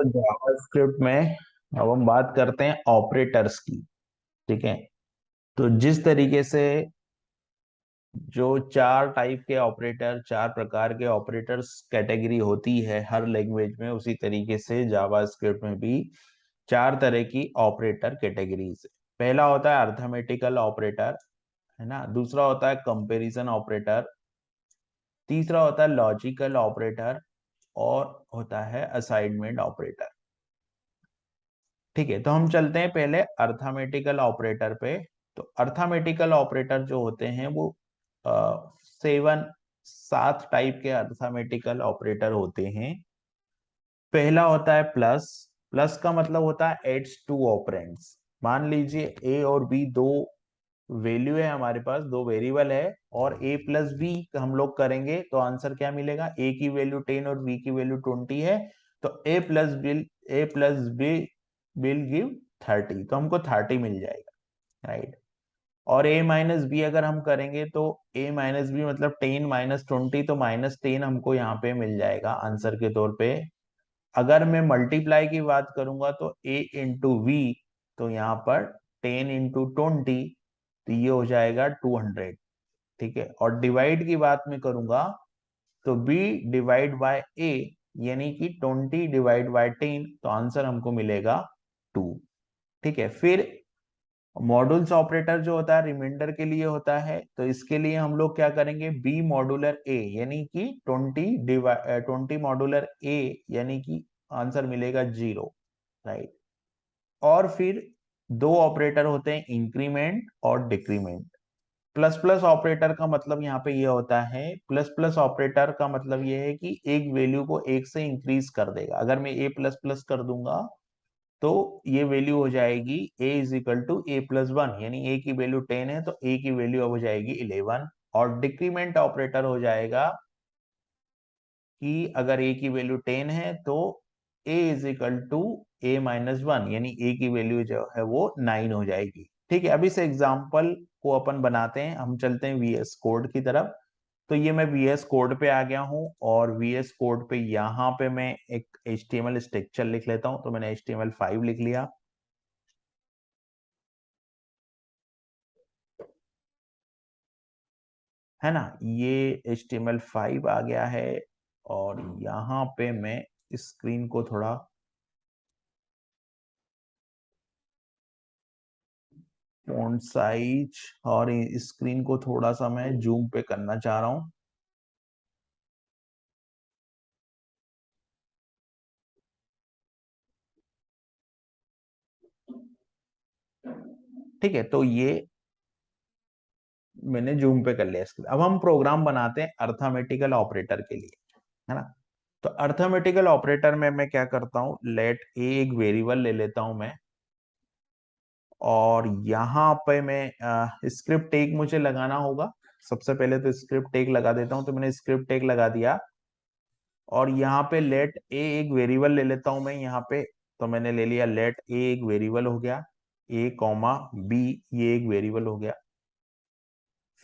तो जावास्क्रिप्ट में अब हम बात करते हैं ऑपरेटर्स की। ठीक है। तो जिस तरीके से जो चार टाइप के ऑपरेटर, चार प्रकार के ऑपरेटर्स कैटेगरी होती है हर लैंग्वेज में, उसी तरीके से जावास्क्रिप्ट में भी चार तरह की ऑपरेटर कैटेगरीज है। पहला होता है अर्थमेटिकल ऑपरेटर, है ना। दूसरा होता है कंपैरिजन ऑपरेटर। तीसरा होता है लॉजिकल ऑपरेटर। और होता है असाइनमेंट ऑपरेटर। ठीक है, तो हम चलते हैं पहले अर्थमेटिकल ऑपरेटर पे। तो अर्थमेटिकल ऑपरेटर जो होते हैं वो सेवन सात टाइप के अर्थमेटिकल ऑपरेटर होते हैं। पहला होता है प्लस। प्लस का मतलब होता है एड्स टू ऑपरेंड्स। मान लीजिए ए और बी दो वैल्यू है, हमारे पास दो वेरिएबल है, और ए प्लस बी हम लोग करेंगे तो आंसर क्या मिलेगा। ए की वैल्यू 10 और बी की वैल्यू 20 है, तो ए प्लस बी विल गिव 30, तो हमको 30 मिल जाएगा, राइट। और ए माइनस बी अगर हम करेंगे तो ए माइनस बी मतलब 10 - 20, तो -10 हमको यहाँ पे मिल जाएगा आंसर के तौर पे। अगर मैं मल्टीप्लाई की बात करूंगा तो ए इंटू वी, तो यहाँ पर 10 × 20, तो ये हो जाएगा 200। ठीक है, और डिवाइड की बात मैं करूंगा तो b डिवाइड बाय a, यानी कि 20 / 10, तो आंसर हमको मिलेगा 2। ठीक है, फिर मॉड्यूल्स ऑपरेटर जो होता है रिमाइंडर के लिए होता है, तो इसके लिए हम लोग क्या करेंगे, b मॉड्यूलर a, यानी कि 20 मॉड्यूलर a, यानी कि आंसर मिलेगा 0, राइट। और फिर दो ऑपरेटर होते हैं इंक्रीमेंट और डिक्रीमेंट। प्लस प्लस ऑपरेटर का मतलब यहाँ पे ये होता है, प्लस प्लस ऑपरेटर का मतलब ये है कि एक वैल्यू को एक से इंक्रीज कर देगा। अगर मैं ए प्लस प्लस कर दूंगा तो ये वैल्यू हो जाएगी a is equal to a plus one, यानी ए की वैल्यू 10 है तो ए की वैल्यू अब हो जाएगी 11। और डिक्रीमेंट ऑपरेटर हो जाएगा कि अगर ए की वैल्यू 10 है तो a is equal to a minus one, यानी ए की वैल्यू जो है वो 9 हो जाएगी। ठीक है, अभी से एग्जाम्पल को अपन बनाते हैं, हम चलते हैं वीएस कोड की तरफ। तो ये मैं वीएस कोड पे आ गया हूं, और वीएस कोड पे यहाँ पे मैं एक HTML स्ट्रक्चर लिख लेता हूं। तो मैंने HTML5 लिख लिया, है ना। ये HTML5 आ गया है, और यहाँ पे मैं स्क्रीन को थोड़ा फॉन्ट साइज और स्क्रीन को थोड़ा सा मैं जूम पे करना चाह रहा हूं। ठीक है, तो ये मैंने जूम पे कर लिया स्क्रीन। अब हम प्रोग्राम बनाते हैं अर्थमेटिकल ऑपरेटर के लिए, है ना। तो अर्थमेटिकल ऑपरेटर में मैं क्या करता हूं, लेट ए एक वेरिएबल ले लेता हूं मैं, और यहाँ पे मैं स्क्रिप्ट टैग मुझे लगाना होगा। सबसे पहले तो स्क्रिप्ट टैग लगा देता हूं, तो मैंने स्क्रिप्ट टैग लगा दिया। और यहाँ पे लेट ए एक वेरिएबल ले लेता हूं मैं यहाँ पे। तो मैंने ले लिया लेट ए एक वेरिएबल हो गया, ए कॉमा बी, ये एक वेरिएबल हो गया।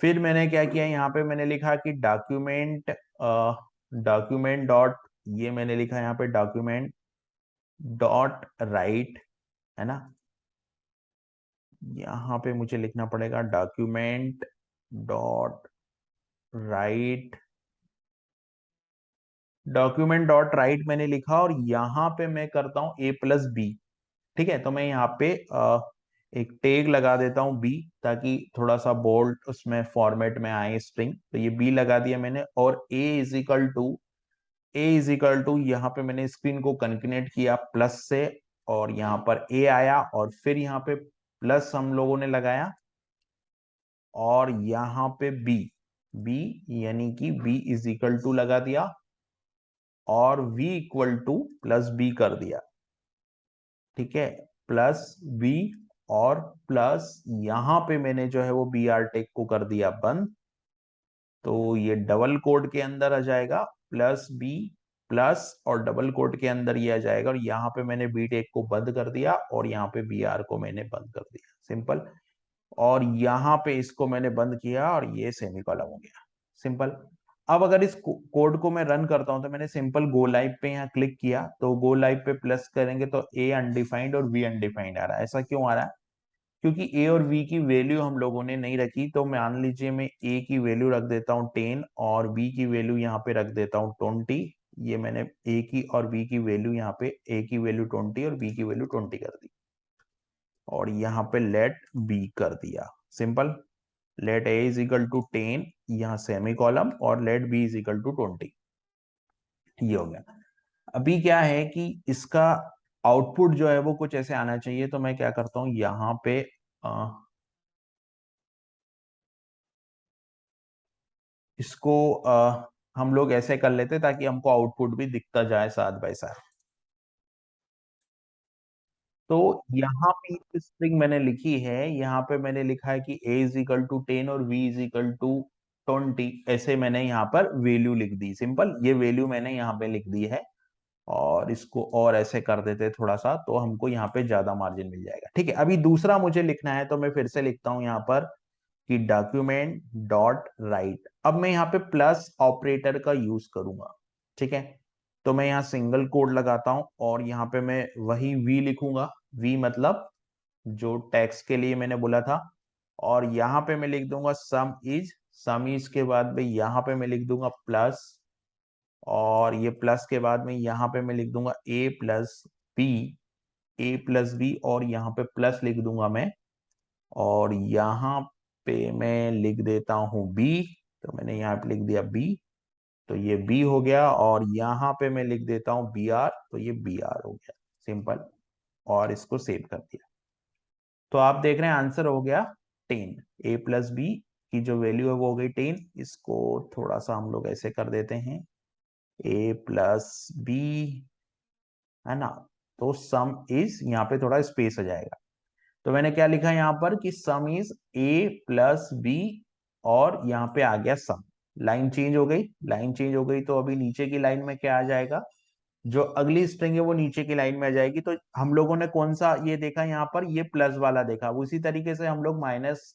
फिर मैंने क्या किया, यहाँ पे मैंने लिखा कि डॉक्यूमेंट डॉक्यूमेंट डॉट, ये मैंने लिखा यहाँ पे डॉक्यूमेंट डॉट राइट, है ना। यहाँ पे मुझे लिखना पड़ेगा document dot right, document dot right मैंने लिखा, और यहाँ पे मैं करता हूँ ए प्लस बी। ठीक है, तो मैं यहाँ पे एक टैग लगा देता हूँ बी, ताकि थोड़ा सा बोल्ड उसमें फॉर्मेट में आए स्ट्रिंग। तो ये बी लगा दिया मैंने, और ए इज इक्वल टू यहाँ पे मैंने स्क्रीन को कन्केनेट किया प्लस से, और यहाँ पर ए आया, और फिर यहाँ पे प्लस हम लोगों ने लगाया, और यहाँ पे बी, बी यानी कि बी इज इक्वल टू लगा दिया, और v equal to plus B कर दिया। ठीक है, प्लस बी, और प्लस यहाँ पे मैंने जो है वो बी आर टेक को कर दिया बंद। तो ये डबल कोड के अंदर आ जाएगा, प्लस बी प्लस, और डबल कोड के अंदर ये आ जाएगा, और यहाँ पे मैंने बी टेक को बंद कर दिया, और यहाँ पे बी आर को मैंने बंद कर दिया, सिंपल। और यहाँ पे इसको मैंने बंद किया, और ये सेमीकोलन हो गया, सिंपल। अब अगर इस कोड को मैं रन करता हूं, तो मैंने सिंपल गो लाइव पे यहाँ क्लिक किया, तो गो लाइव पे प्लस करेंगे तो ए अनडिफाइंड और बी अनडिफाइंड आ रहा है। ऐसा क्यों आ रहा है? क्योंकि ए और बी की वैल्यू हम लोगों ने नहीं रखी। तो मान लीजिए मैं ए की वैल्यू रख देता हूँ 10 और बी की वैल्यू यहाँ पे रख देता हूँ 20। ये मैंने ए की और बी की वैल्यू यहाँ पे ए की वैल्यू 20 और बी की वैल्यू 20 कर दी, और यहाँ पे लेट बी कर दिया। Simple, let A is equal to 10, यहाँ सेमी कॉलम, और let B is equal to 20। ये हो गया। अभी क्या है कि इसका आउटपुट जो है वो कुछ ऐसे आना चाहिए। तो मैं क्या करता हूं यहाँ पे, इसको हम लोग ऐसे कर लेते ताकि हमको आउटपुट भी दिखता जाए साथ बाय साथ। तो यहाँ पे स्ट्रिंग मैंने लिखी है, यहाँ पे मैंने लिखा है कि a इज इक्वल टू 10 और b इज इक्वल टू 20। ऐसे मैंने यहाँ पर वैल्यू लिख दी। सिंपल, ये वैल्यू मैंने यहाँ पे लिख दी है। और इसको और ऐसे कर देते थोड़ा सा, तो हमको यहाँ पे ज्यादा मार्जिन मिल जाएगा। ठीक है, अभी दूसरा मुझे लिखना है, तो मैं फिर से लिखता हूँ यहाँ पर कि डॉक्यूमेंट डॉट राइट। अब मैं यहाँ पे प्लस ऑपरेटर का यूज करूंगा। ठीक है, तो मैं यहाँ सिंगल कोड लगाता हूं और यहाँ पे मैं वही वी लिखूंगा। वी मतलब जो टैक्स के लिए मैंने बोला था। और यहाँ पे मैं लिख दूंगा सम इज के बाद में यहाँ पे मैं लिख दूंगा प्लस, और ये प्लस के बाद में यहाँ पे मैं लिख दूंगा ए प्लस बी, ए प्लस बी, और यहाँ पे प्लस लिख दूंगा मैं, और यहाँ पे मैं लिख देता हूँ बी। तो मैंने यहाँ पे लिख दिया बी, तो ये बी हो गया, और यहाँ पे मैं लिख देता हूँ बी आर, तो ये बी आर हो गया। सिंपल, और इसको सेव कर दिया। तो आप देख रहे हैं आंसर हो गया 10। ए प्लस बी की जो वैल्यू है वो हो गई 10। इसको थोड़ा सा हम लोग ऐसे कर देते हैं, ए प्लस बी, है ना। तो सम इज, यहाँ पे थोड़ा स्पेस हो जाएगा। तो मैंने क्या लिखा यहाँ पर कि sum is A plus B, और यहाँ पे आ गया सम। लाइन चेंज हो गई, लाइन चेंज हो गई, तो अभी नीचे की लाइन में क्या आ जाएगा? जो अगली स्ट्रिंग है वो नीचे की लाइन में आ जाएगी। तो हम लोगों ने कौन सा ये देखा यहाँ पर? ये प्लस वाला देखा। उसी तरीके से हम लोग माइनस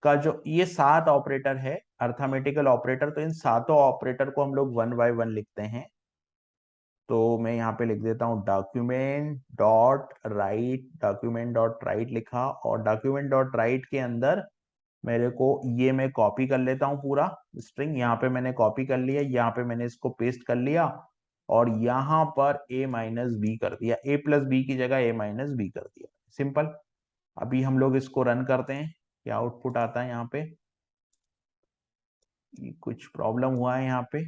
का जो ये 7 ऑपरेटर है, अर्थमेटिकल ऑपरेटर, तो इन सातों ऑपरेटर को हम लोग वन बाय वन लिखते हैं। तो मैं यहाँ पे लिख देता हूँ document dot right, document dot right लिखा, और डॉक्यूमेंट डॉट राइट के अंदर मेरे को ये मैं कॉपी कर लेता हूँ पूरा स्ट्रिंग। यहाँ पे मैंने कॉपी कर लिया, यहाँ पे मैंने इसको पेस्ट कर लिया, और यहाँ पर ए माइनस बी कर दिया, ए प्लस बी की जगह ए माइनस बी कर दिया। सिंपल। अभी हम लोग इसको रन करते हैं, क्या आउटपुट आता है यहाँ पे? कुछ प्रॉब्लम हुआ है यहाँ पे।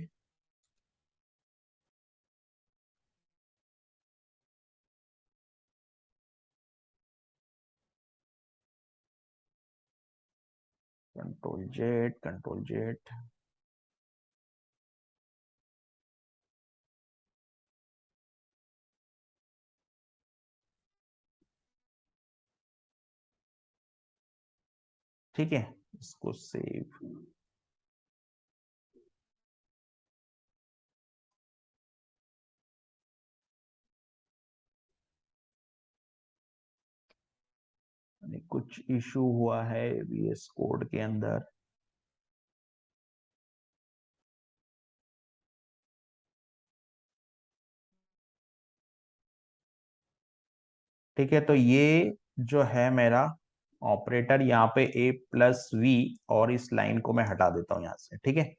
Control Z, control Z. ठीक है, इसको सेव। कुछ इशू हुआ है VS कोड के अंदर। ठीक है, तो ये जो है मेरा ऑपरेटर यहाँ पे ए प्लस वी, और इस लाइन को मैं हटा देता हूँ यहाँ से। ठीक है,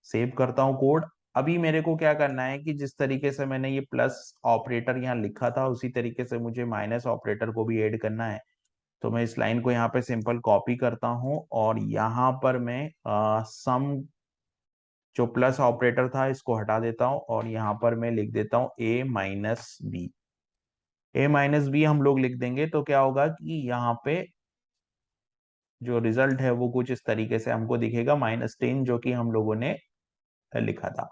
सेव करता हूँ कोड। अभी मेरे को क्या करना है कि जिस तरीके से मैंने ये प्लस ऑपरेटर यहाँ लिखा था, उसी तरीके से मुझे माइनस ऑपरेटर को भी ऐड करना है। तो मैं इस लाइन को यहाँ पे सिंपल कॉपी करता हूँ, और यहाँ पर मैं सम जो प्लस ऑपरेटर था इसको हटा देता हूँ, और यहाँ पर मैं लिख देता हूँ ए माइनस बी। ए माइनस बी हम लोग लिख देंगे तो क्या होगा कि यहाँ पे जो रिजल्ट है वो कुछ इस तरीके से हमको दिखेगा, -10, जो कि हम लोगों ने लिखा था।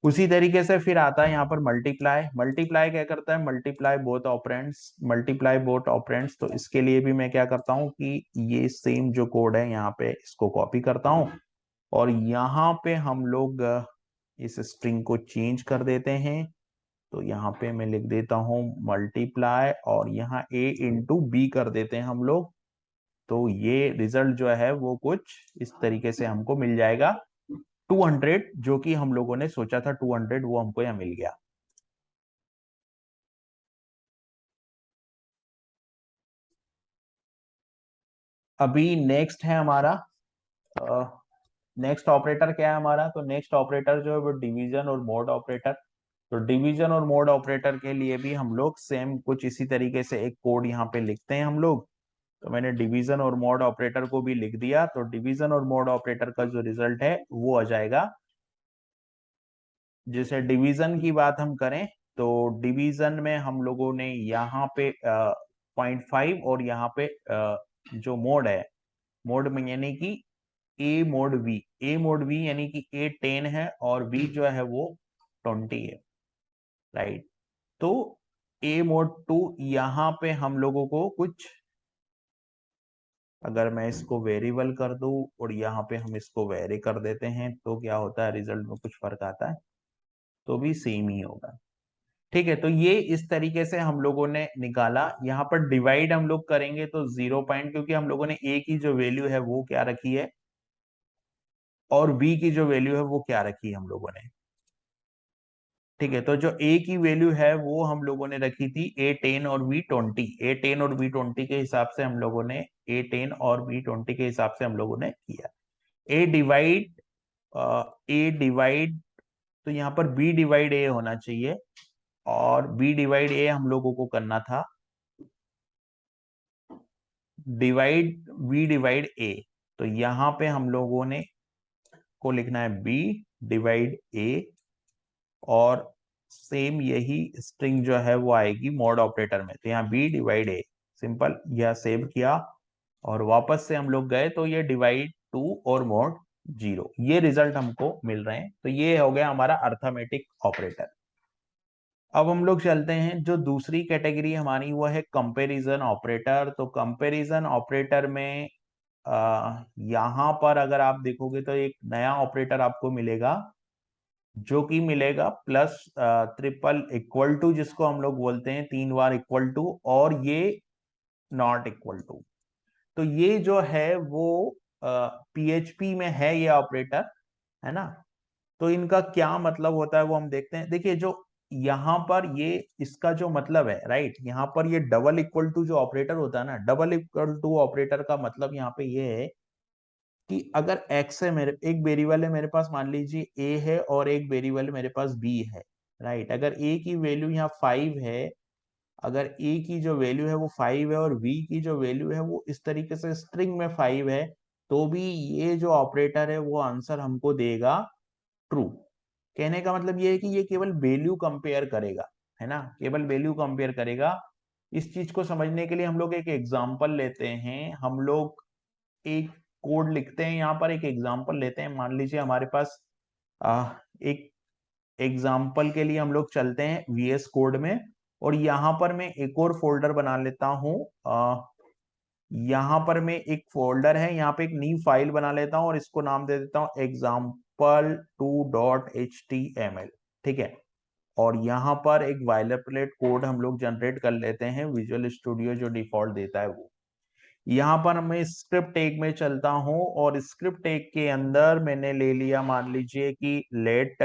उसी तरीके से फिर आता है यहाँ पर मल्टीप्लाई। मल्टीप्लाई क्या करता है? Multiply both operands, multiply both operands. तो इसके लिए भी मैं क्या करता हूँ कि ये सेम जो कोड है यहाँ पे इसको कॉपी करता हूँ, और यहाँ पे हम लोग इस स्ट्रिंग को चेंज कर देते हैं। तो यहाँ पे मैं लिख देता हूँ मल्टीप्लाई, और यहाँ a इंटू बी कर देते हैं हम लोग। तो ये रिजल्ट जो है वो कुछ इस तरीके से हमको मिल जाएगा। 200 जो कि हम लोगों ने सोचा था 200 वो हमको यहाँ मिल गया। अभी नेक्स्ट है हमारा, नेक्स्ट ऑपरेटर क्या है हमारा, तो नेक्स्ट ऑपरेटर जो है वो डिवीजन और मोड ऑपरेटर। तो डिवीजन और मोड ऑपरेटर के लिए भी हम लोग सेम कुछ इसी तरीके से एक कोड यहाँ पे लिखते हैं हम लोग। तो मैंने डिवीजन और मोड ऑपरेटर को भी लिख दिया। तो डिवीजन और मोड ऑपरेटर का जो रिजल्ट है वो आ जाएगा, जैसे डिवीजन की बात हम करें तो डिवीजन में हम लोगों ने यहाँ पे 0.5 और यहाँ पे जो मोड है, मोड में यानी कि ए मोड वी यानी कि ए 10 है और बी जो है वो 20 है, राइट। तो ए मोड 2 यहाँ पे हम लोगों को कुछ, अगर मैं इसको वेरिएबल कर दूं और यहाँ पे हम इसको वेरी कर देते हैं तो क्या होता है, रिजल्ट में कुछ फर्क आता है, तो भी सेम ही होगा। ठीक है, तो ये इस तरीके से हम लोगों ने निकाला। यहाँ पर डिवाइड हम लोग करेंगे तो 0 पॉइंट, क्योंकि हम लोगों ने ए की जो वैल्यू है वो क्या रखी है और बी की जो वैल्यू है वो क्या रखी है हम लोगों ने। ठीक है, तो जो ए की वैल्यू है वो हम लोगों ने रखी थी A10 और B20। A10 और B20 के हिसाब से हम लोगों ने A10 और B20 के हिसाब से हम लोगों ने किया। ए डिवाइड ए डिवाइड, तो यहाँ पर बी डिवाइड ए होना चाहिए और बी डिवाइड ए हम लोगों को करना था डिवाइड बी डिवाइड ए। तो यहाँ पे हम लोगों ने को लिखना है बी डिवाइड ए और सेम यही स्ट्रिंग जो है वो आएगी मोड ऑपरेटर में। तो यहाँ बी डिवाइड ए, सिंपल, यह सेव किया और वापस से हम लोग गए तो ये डिवाइड 2 और मोड 0, ये रिजल्ट हमको मिल रहे हैं। तो ये हो गया हमारा अर्थमेटिक ऑपरेटर। अब हम लोग चलते हैं, जो दूसरी कैटेगरी हमारी वो है कंपैरिजन ऑपरेटर। तो कंपैरिजन ऑपरेटर में यहाँ पर अगर आप देखोगे तो एक नया ऑपरेटर आपको मिलेगा जो कि मिलेगा प्लस ट्रिपल इक्वल टू, जिसको हम लोग बोलते हैं 3 बार इक्वल टू, और ये नॉट इक्वल टू। तो ये जो है वो पीएचपी में है ये ऑपरेटर, है ना। तो इनका क्या मतलब होता है वो हम देखते हैं। देखिए जो यहाँ पर ये इसका जो मतलब है, राइट, यहाँ पर ये डबल इक्वल टू जो ऑपरेटर होता है ना, डबल इक्वल टू ऑपरेटर का मतलब यहाँ पे ये है कि अगर x है, मेरे एक वेरिएबल है मेरे पास, मान लीजिए a है और एक वेरिएबल मेरे पास b है, राइट। अगर a की वैल्यू यहाँ 5 है, अगर a की जो वैल्यू है वो 5 है और b की जो वैल्यू है वो इस तरीके से स्ट्रिंग में 5 है, तो भी ये जो ऑपरेटर है वो आंसर हमको देगा ट्रू। कहने का मतलब ये है कि ये केवल वैल्यू कंपेयर करेगा, है ना, केवल वैल्यू कंपेयर करेगा। इस चीज को समझने के लिए हम लोग एक एग्जांपल लेते हैं। हम लोग एक कोड लिखते हैं, यहाँ पर एक एग्जांपल लेते हैं। मान लीजिए हमारे पास एक एग्जांपल के लिए हम लोग चलते हैं VS कोड में, और यहाँ पर मैं एक और फोल्डर बना लेता हूँ। यहाँ पर मैं एक फोल्डर है, यहाँ पे एक न्यू फाइल बना लेता हूँ और इसको नाम दे देता हूँ example2.html। ठीक है, और यहाँ पर एक वायलरप्लेट कोड हम लोग जनरेट कर लेते हैं, विजुअल स्टूडियो जो डिफॉल्ट देता है वो। यहाँ पर मैं स्क्रिप्ट टैग में चलता हूँ और स्क्रिप्ट टैग के अंदर मैंने ले लिया, मान लीजिए कि let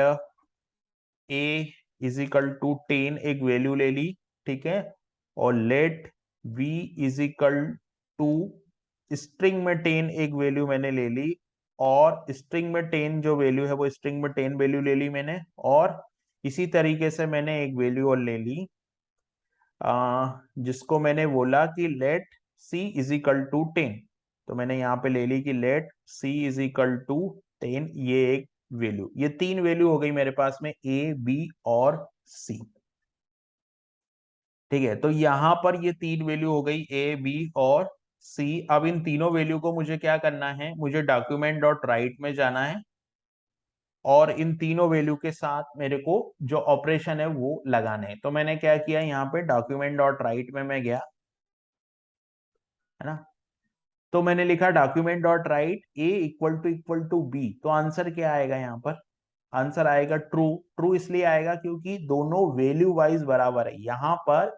A is equal to 10 एक वैल्यू ले ली, ठीक है, और let B is equal to string में 10 एक वैल्यू मैंने ले ली, और स्ट्रिंग में 10 जो वैल्यू है वो स्ट्रिंग में 10 वैल्यू ले ली मैंने, और इसी तरीके से मैंने एक वैल्यू और ले ली जिसको मैंने बोला कि let C is equal to 10। तो मैंने यहाँ पे ले ली कि let C is equal to 10, ये एक वैल्यू, ये 3 वैल्यू हो गई मेरे पास में, ए बी और सी। ठीक है, तो यहाँ पर ये 3 वैल्यू हो गई, ए बी और सी। अब इन तीनों वैल्यू को मुझे क्या करना है, मुझे डॉक्यूमेंट डॉट राइट में जाना है और इन तीनों वैल्यू के साथ मेरे को जो ऑपरेशन है वो लगाने हैं। तो मैंने क्या किया, यहाँ पे डॉक्यूमेंट डॉट राइट में मैं गया, है ना। तो मैंने लिखा document dot write A equal to B. तो आंसर क्या आएगा यहाँ पर, आंसर आएगा ट्रू। ट्रू इसलिए आएगा क्योंकि दोनों वैल्यू वाइज बराबर है। यहाँ पर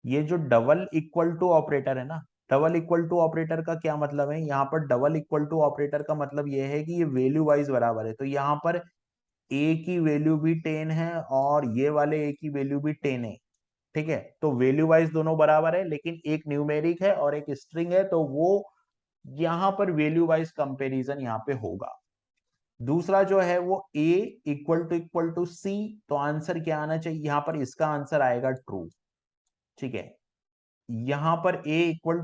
ये जो डबल इक्वल टू ऑपरेटर है ना, डबल इक्वल टू ऑपरेटर का क्या मतलब है? यहाँ पर डबल इक्वल टू ऑपरेटर का मतलब ये है कि ये वैल्यू वाइज बराबर है, तो यहाँ पर ए की वैल्यू भी 10 है और ये वाले ए की वैल्यू भी 10 है। ठीक है, तो वैल्यू वाइज दोनों बराबर है, लेकिन एक न्यूमेरिक है और एक स्ट्रिंग है, तो वो यहाँ पर वैल्यू वाइज कंपैरिजन यहाँ पे होगा। दूसरा जो है वो a इक्वल टू सी, तो आंसर क्या आना चाहिए यहाँ पर? इसका आंसर आएगा ट्रू। ठीक है, यहां पर a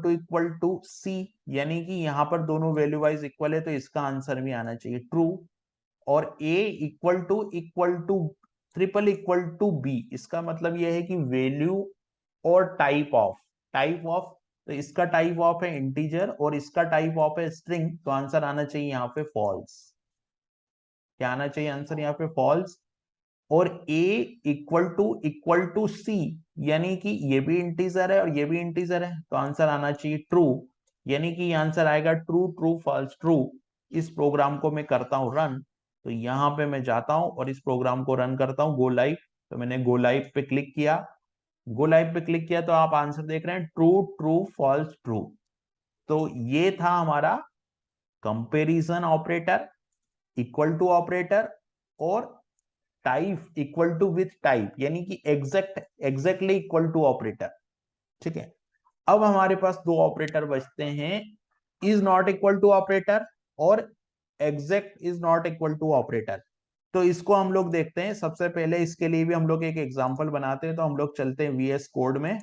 इक्वल टू सी, यानी कि यहां पर दोनों वैल्यू वाइज इक्वल है, तो इसका आंसर भी आना चाहिए ट्रू। और a equal to triple equal to B, इसका मतलब यह है कि वैल्यू और टाइप ऑफ, तो इसका टाइप ऑफ है इंटीजर और इसका टाइप ऑफ है स्ट्रिंग, तो आंसर आना चाहिए यहाँ पे फॉल्स। क्या आना चाहिए आंसर यहाँ पे? फॉल्स। और a इक्वल टू सी, यानी कि ये भी इंटीजर है और ये भी इंटीजर है, तो आंसर आना चाहिए ट्रू। यानी कि आंसर आएगा ट्रू ट्रू फॉल्स ट्रू। इस प्रोग्राम को मैं करता हूं रन, तो यहां पे मैं जाता हूं और इस प्रोग्राम को रन करता हूं, गो लाइव। तो मैंने गो लाइव पे क्लिक किया, गो लाइव पे क्लिक किया तो आप आंसर देख रहे हैं ट्रू ट्रू फॉल्स ट्रू। तो ये था हमारा comparison operator, equal to operator, और type equal to with type, यानी कि एग्जैक्टली इक्वल टू ऑपरेटर। ठीक है, अब हमारे पास दो ऑपरेटर बचते हैं, is not equal to operator और exact is not equal to operator. तो इसको हम लोग देखते हैं। सबसे पहले इसके लिए भी हम लोग एक एग्जांपल बनाते हैं, तो हम लोग चलते हैं वीएस कोड में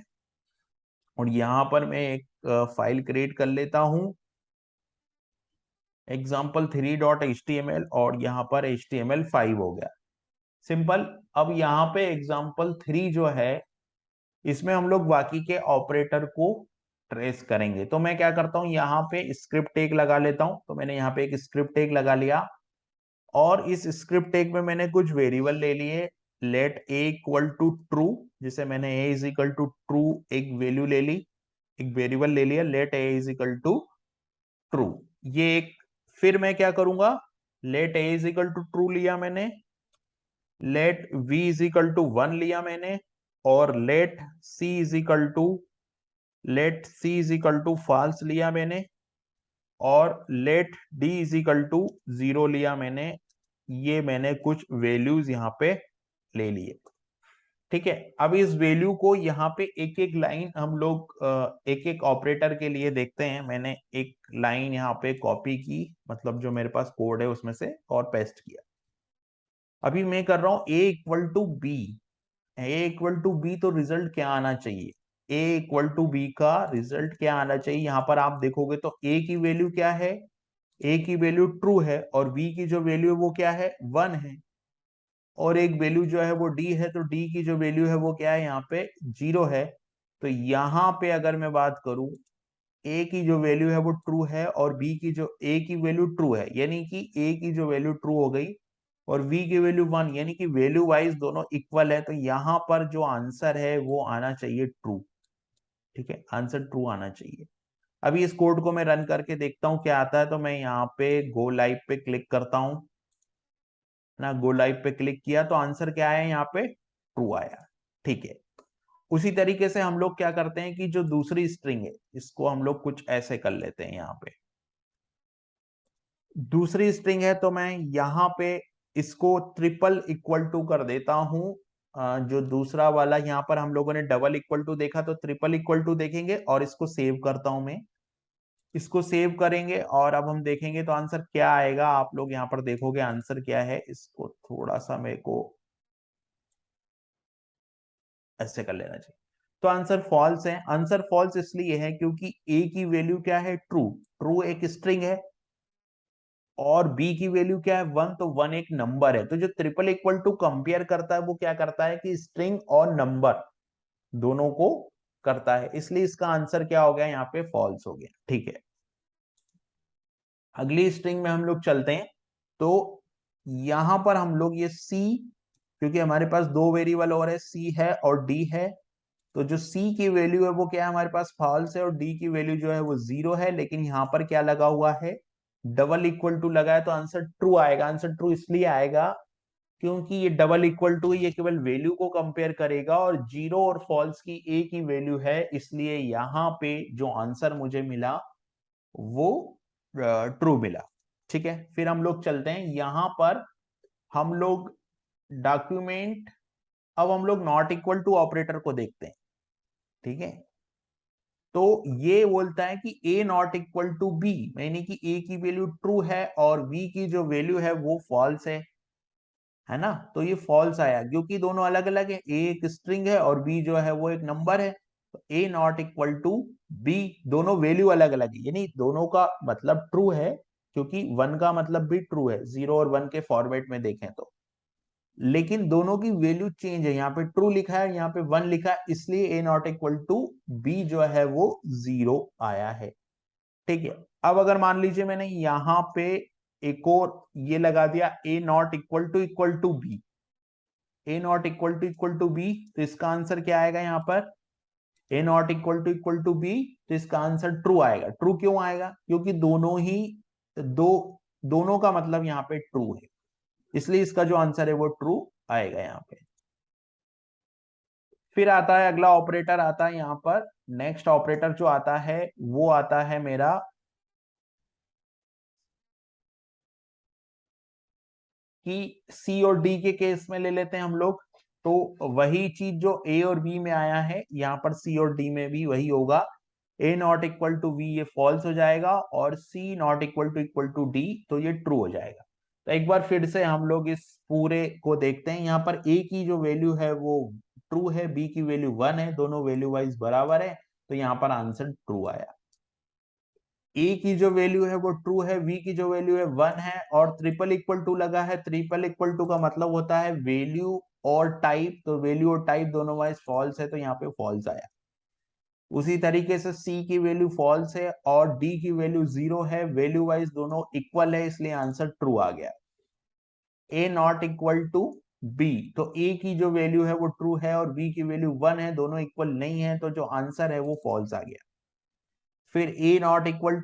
और यहां पर मैं एक फाइल क्रिएट कर लेता हूं, example3.html, और यहां पर HTML5 हो गया, सिंपल। अब यहाँ पे example3 जो है, इसमें हम लोग बाकी के ऑपरेटर को ट्रेस करेंगे। तो मैं क्या करता हूं, यहाँ पे स्क्रिप्ट टैग लगा लेता हूं। तो मैंने यहाँ पे एक स्क्रिप्ट टैग लगा लिया और इस स्क्रिप्ट टैग में मैंने कुछ वेरिएबल ले लिए। Let a equal to true, जिसे मैंने a is equal to true एक वैल्यू ले ली, एक वेरिएबल ले लिया, let a is equal to true, ये एक। फिर मैं क्या करूंगा, let a is equal to true लिया मैंने, let v is equal to 1 लिया मैंने, और let c is equal to false लिया मैंने, और let d is equal to 0 लिया मैंने। ये मैंने कुछ वैल्यूज यहाँ पे ले लिए। ठीक है, अब इस वैल्यू को यहाँ पे एक एक लाइन हम लोग एक एक ऑपरेटर के लिए देखते हैं। मैंने एक लाइन यहाँ पे कॉपी की, मतलब जो मेरे पास कोड है उसमें से, और पेस्ट किया। अभी मैं कर रहा हूं a equal to B, A equal to B, तो रिजल्ट क्या आना चाहिए? ए इक्वल टू बी का रिजल्ट क्या आना चाहिए? यहां पर आप देखोगे तो ए की वैल्यू क्या है? ए की वैल्यू ट्रू है, और बी की जो वैल्यू है वो क्या है? 1 है, और एक वैल्यू जो है वो डी है, तो डी की जो वैल्यू है वो क्या है यहाँ पे? 0 है। तो यहाँ पे अगर मैं बात करूं, ए की जो वैल्यू है वो ट्रू है और बी की जो ए की वैल्यू ट्रू है, यानी कि ए की जो वैल्यू ट्रू हो गई और वी की वैल्यू 1, यानी कि वैल्यू वाइज दोनों इक्वल है, तो यहां पर जो आंसर है वो आना चाहिए ट्रू। ठीक है, आंसर ट्रू आना चाहिए। अभी इस कोड को मैं रन करके देखता हूं क्या आता है। तो मैं यहाँ पे गो लाइव पे क्लिक करता हूं ना, गो लाइव पे क्लिक किया तो आंसर क्या आया यहाँ पे? ट्रू आया। ठीक है, उसी तरीके से हम लोग क्या करते हैं कि जो दूसरी स्ट्रिंग है, इसको हम लोग कुछ ऐसे कर लेते हैं। यहाँ पे दूसरी स्ट्रिंग है, तो मैं यहाँ पे इसको ट्रिपल इक्वल टू कर देता हूं। जो दूसरा वाला यहाँ पर हम लोगों ने डबल इक्वल टू देखा, तो ट्रिपल इक्वल टू देखेंगे, और इसको सेव करता हूं मैं। इसको सेव करेंगे और अब हम देखेंगे तो आंसर क्या आएगा। आप लोग यहाँ पर देखोगे आंसर क्या है। इसको थोड़ा सा मेरे को ऐसे कर लेना चाहिए। तो आंसर फॉल्स है। आंसर फॉल्स इसलिए है क्योंकि ए की वैल्यू क्या है? ट्रू। ट्रू एक स्ट्रिंग है, और बी की वैल्यू क्या है? 1, तो 1 एक नंबर है। तो जो ट्रिपल इक्वल टू कंपेयर करता है वो क्या करता है कि स्ट्रिंग और नंबर दोनों को करता है, इसलिए इसका आंसर क्या हो गया यहाँ पे? फॉल्स हो गया। ठीक है, अगली स्ट्रिंग में हम लोग चलते हैं। तो यहां पर हम लोग ये सी, क्योंकि हमारे पास दो वेरिएबल और है, सी है और डी है, तो जो सी की वैल्यू है वो क्या है हमारे पास? फॉल्स है, और डी की वैल्यू जो है वो 0 है। लेकिन यहाँ पर क्या लगा हुआ है? डबल इक्वल टू लगा है, तो आंसर ट्रू आएगा। आंसर ट्रू इसलिए आएगा क्योंकि ये डबल इक्वल टू, ये केवल वैल्यू को कंपेयर करेगा और जीरो और फॉल्स की एक ही वैल्यू है, इसलिए यहां पे जो आंसर मुझे मिला वो ट्रू मिला। ठीक है, फिर हम लोग चलते हैं यहां पर, हम लोग डॉक्यूमेंट, अब हम लोग नॉट इक्वल टू ऑपरेटर को देखते हैं। ठीक है, तो ये बोलता है कि ए नॉट इक्वल टू बी, यानी कि ए की वैल्यू ट्रू है और बी की जो वैल्यू है वो फॉल्स है ना। तो ये फॉल्स आया क्योंकि दोनों अलग अलग है, ए एक स्ट्रिंग है और बी जो है वो एक नंबर है। तो ए नॉट इक्वल टू बी, दोनों वैल्यू अलग अलग है, यानी दोनों का मतलब ट्रू है, क्योंकि वन का मतलब भी ट्रू है, जीरो और वन के फॉर्मेट में देखें तो। लेकिन दोनों की वैल्यू चेंज है, यहाँ पे ट्रू लिखा है, यहाँ पे वन लिखा है, इसलिए ए नॉट इक्वल टू बी जो है वो जीरो आया है। ठीक है, अब अगर मान लीजिए मैंने यहां पे एक और ये लगा दिया, a not equal to B, a not equal to B, तो इसका आंसर क्या आएगा यहाँ पर, a not equal to B, तो इसका आंसर ट्रू आएगा। ट्रू क्यों आएगा, क्योंकि दोनों ही दो दोनों का मतलब यहाँ पे ट्रू है, इसलिए इसका जो आंसर है वो ट्रू आएगा यहाँ पे। फिर आता है अगला ऑपरेटर, आता है यहाँ पर नेक्स्ट ऑपरेटर जो आता है वो आता है मेरा कि सी और डी के केस में ले लेते हैं हम लोग। तो वही चीज जो ए और बी में आया है, यहाँ पर सी और डी में भी वही होगा। ए नॉट इक्वल टू बी ये फॉल्स हो जाएगा और सी नॉट इक्वल टू डी तो ये ट्रू हो जाएगा। तो एक बार फिर से हम लोग इस पूरे को देखते हैं, यहाँ पर ए की जो वैल्यू है वो ट्रू है, बी की वैल्यू वन है, दोनों वैल्यू वाइज बराबर है, तो यहाँ पर आंसर ट्रू आया। ए की जो वैल्यू है वो ट्रू है, वी की जो वैल्यू है वन है, और ट्रिपल इक्वल टू लगा है। ट्रिपल इक्वल टू का मतलब होता है वैल्यू और टाइप, तो वैल्यू और टाइप दोनों वाइज फॉल्स है, तो यहाँ पे फॉल्स आया। उसी तरीके से सी की वैल्यू फॉल्स है और डी की वैल्यू जीरो है, वैल्यू वाइज दोनों इक्वल है, इसलिए आंसर ट्रू आ गया। ए नॉट इक्वल टू बी, तो ए की जो वैल्यू है वो ट्रू है और बी की वैल्यू वन है, दोनों इक्वल नहीं है, तो जो आंसर है वो फॉल्स आ गया। फिर ए नॉट इक्वल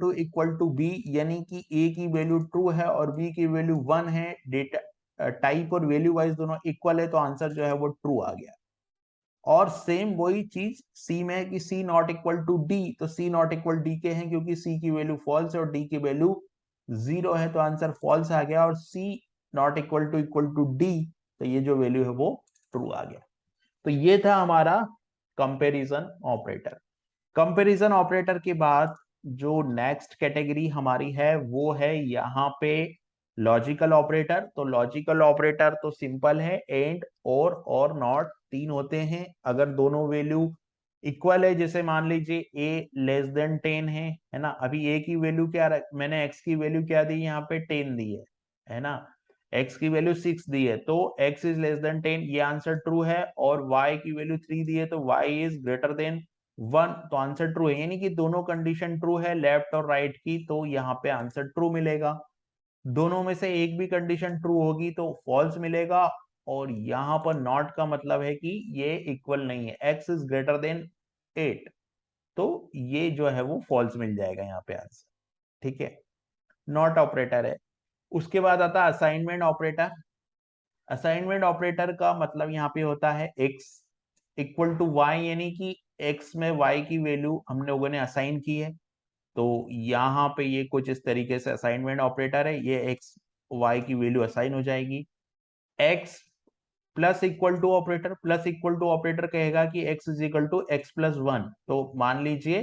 टू बी, यानी कि ए की वैल्यू ट्रू है और बी की वैल्यू वन है, डेटा टाइप और वैल्यू वाइज दोनों इक्वल है, तो आंसर जो है वो ट्रू आ गया। और सेम वही चीज सी में है कि सी नॉट इक्वल टू डी, तो सी नॉट इक्वल डी के हैं क्योंकि सी की वैल्यू फॉल्स है और डी की वैल्यू जीरो है, तो आंसर फॉल्स आ गया। और सी नॉट इक्वल टू डी, तो ये जो वैल्यू है वो ट्रू आ गया। तो ये था हमारा कंपैरिजन ऑपरेटर। कंपैरिजन ऑपरेटर के बाद जो नेक्स्ट कैटेगरी हमारी है वो है यहाँ पे लॉजिकल ऑपरेटर। तो लॉजिकल ऑपरेटर तो सिंपल है, एंड और नॉट तीन होते हैं। अगर दोनों वैल्यू इक्वल है, जैसे मान लीजिए ए लेस देन 10 है ना, अभी ए की वैल्यू क्या मैंने एक्स की वैल्यू क्या दी, यहाँ पे 10 दी है ना, एक्स की वैल्यू 6 दी है, तो एक्स इज लेस देन 10, ये आंसर ट्रू है। और वाई की वैल्यू 3 दी है, तो Y is greater than one, तो आंसर ट्रू है, यानी कि दोनों कंडीशन ट्रू है लेफ्ट और राइट की, तो यहाँ पे आंसर ट्रू मिलेगा। दोनों में से एक भी कंडीशन ट्रू होगी तो फॉल्स मिलेगा। और यहाँ पर नॉट का मतलब है कि ये इक्वल नहीं है, एक्स इज ग्रेटर देन 8, तो ये जो है वो फॉल्स मिल जाएगा यहाँ पे आंसर। ठीक है, नॉट ऑपरेटर है। उसके बाद आता है असाइनमेंट ऑपरेटर। असाइनमेंट ऑपरेटर का मतलब यहाँ पे होता है एक्स इक्वल टू वाई, यानी कि एक्स में वाई की वैल्यू हम लोगों ने असाइन की है, तो यहाँ पे ये कुछ इस तरीके से असाइनमेंट ऑपरेटर है, ये एक्स वाई की वैल्यू असाइन हो जाएगी। X plus equal to operator, plus equal to operator कहेगा कि X is equal to X plus one, तो मान लीजिए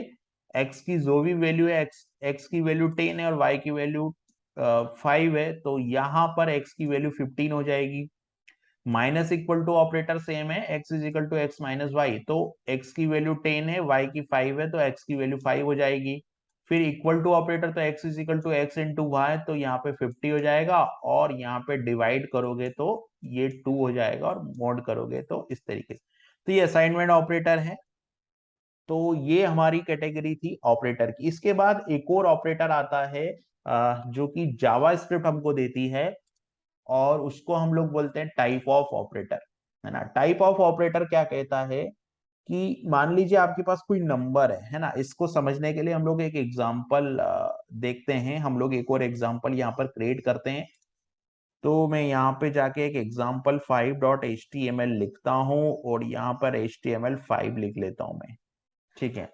एक्स की जो भी वैल्यू है, एक्स की वैल्यू 10 है और वाई की वैल्यू 5 है, तो यहाँ पर एक्स की वैल्यू 15 हो जाएगी। Minus equal to operator same है, x is equal to x minus y, तो एक्स की वैल्यू 10 है, वाई की 5 है, तो एक्स की वैल्यू 5 हो जाएगी। फिर इक्वल टू ऑपरेटर, तो X is equal to X into Y, तो यहाँ पे 50 हो जाएगा, और यहाँ पे डिवाइड करोगे तो ये 2 हो जाएगा, और मोड करोगे तो इस तरीके से। तो ये असाइनमेंट ऑपरेटर है। तो ये हमारी कैटेगरी थी ऑपरेटर की। इसके बाद एक और ऑपरेटर आता है जो कि जावा स्क्रिप्ट हमको देती है, और उसको हम लोग बोलते हैं टाइप ऑफ ऑपरेटर, है ना। टाइप ऑफ ऑपरेटर क्या कहता है कि मान लीजिए आपके पास कोई नंबर है ना, इसको समझने के लिए हम लोग एक एग्जांपल देखते हैं। हम लोग एक और एग्जांपल यहाँ पर क्रिएट करते हैं। तो मैं यहाँ पे जाके एक example5.html लिखता हूँ और यहाँ पर html5 लिख लेता हूँ मैं। ठीक है,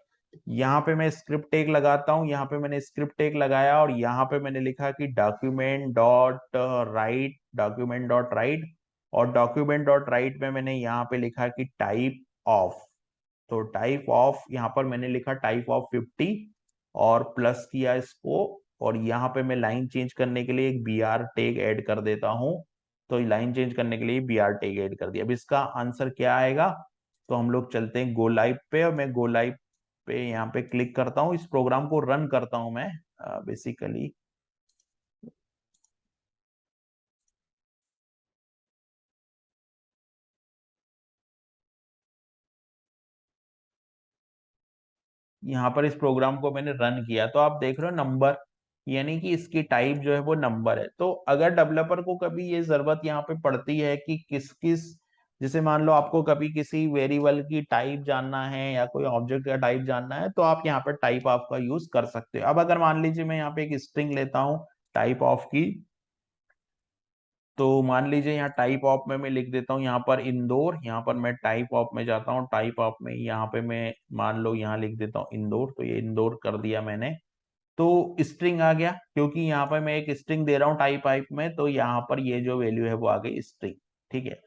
यहाँ पे मैं स्क्रिप्ट टैग लगाता हूँ, यहाँ पे मैंने स्क्रिप्ट टैग लगाया और यहाँ पे मैंने लिखा कि डॉक्यूमेंट डॉट राइट और डॉक्यूमेंट.राइट में मैंने यहाँ पे लिखा कि टाइप ऑफ। तो टाइप ऑफ यहाँ पर मैंने लिखा टाइप ऑफ 50 और प्लस किया इसको, और यहाँ पे मैं लाइन चेंज करने के लिए एक बी आर टैग ऐड कर देता हूँ। तो लाइन चेंज करने के लिए बी आर टैग ऐड कर दिया। अब इसका आंसर क्या आएगा, तो हम लोग चलते हैं गो लाइव पे, और मैं गो लाइव पे यहाँ पे क्लिक करता हूँ, इस प्रोग्राम को रन करता हूँ मैं बेसिकली। यहाँ पर इस प्रोग्राम को मैंने रन किया तो आप देख रहे हो नंबर, यानी कि इसकी टाइप जो है वो नंबर है। तो अगर डेवलपर को कभी ये जरूरत यहाँ पे पड़ती है कि किस किस, जैसे मान लो आपको कभी किसी वेरिएबल की टाइप जानना है या कोई ऑब्जेक्ट का टाइप जानना है, तो आप यहाँ पर टाइप ऑफ का यूज कर सकते हो। अब अगर मान लीजिए मैं यहाँ पे एक स्ट्रिंग लेता हूँ टाइप ऑफ की, तो मान लीजिए यहाँ टाइप ऑफ में मैं लिख देता हूँ यहाँ पर इंदौर, यहाँ पर मैं टाइप ऑफ में जाता हूँ, टाइप ऑफ में यहाँ पे मैं मान लो यहाँ लिख देता हूँ इंदौर, तो ये इंदौर कर दिया मैंने। तो स्ट्रिंग आ गया, क्योंकि यहाँ पर मैं एक स्ट्रिंग दे रहा हूँ टाइप ऑफ में, तो यहाँ पर ये जो वैल्यू है वो आ गई स्ट्रिंग। ठीक है,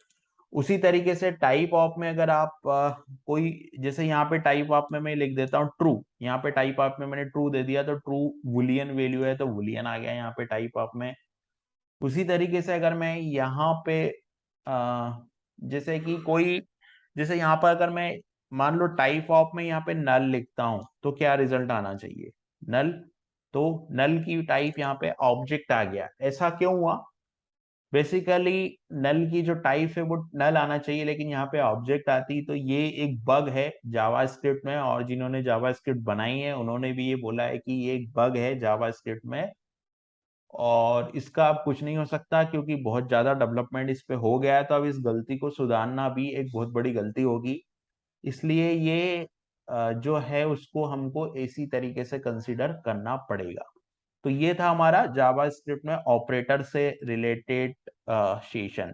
उसी तरीके से टाइप ऑफ में अगर आप कोई, जैसे यहाँ पे टाइप ऑफ में मैं लिख देता हूँ ट्रू, यहाँ पे टाइप ऑफ में मैंने ट्रू दे दिया तो ट्रू बुलियन वैल्यू है, तो बुलियन आ गया यहाँ पे टाइप ऑफ में। उसी तरीके से अगर मैं यहाँ पे अ, जैसे कि कोई, जैसे यहाँ पर अगर मैं मान लो टाइप ऑफ में यहाँ पे नल लिखता हूं, तो क्या रिजल्ट आना चाहिए, नल। तो नल की टाइप यहाँ पे ऑब्जेक्ट आ गया, ऐसा क्यों हुआ, बेसिकली नल की जो टाइप है वो नल आना चाहिए, लेकिन यहाँ पे ऑब्जेक्ट आती, तो ये एक बग है जावास्क्रिप्ट में, और जिन्होंने जावास्क्रिप्ट बनाई है उन्होंने भी ये बोला है कि ये एक बग है जावास्क्रिप्ट में, और इसका अब कुछ नहीं हो सकता क्योंकि बहुत ज्यादा डेवलपमेंट इस पे हो गया है। तो अब इस गलती को सुधारना भी एक बहुत बड़ी गलती होगी, इसलिए ये जो है उसको हमको इसी तरीके से कंसीडर करना पड़ेगा। तो ये था हमारा जावास्क्रिप्ट में ऑपरेटर से रिलेटेड सेशन।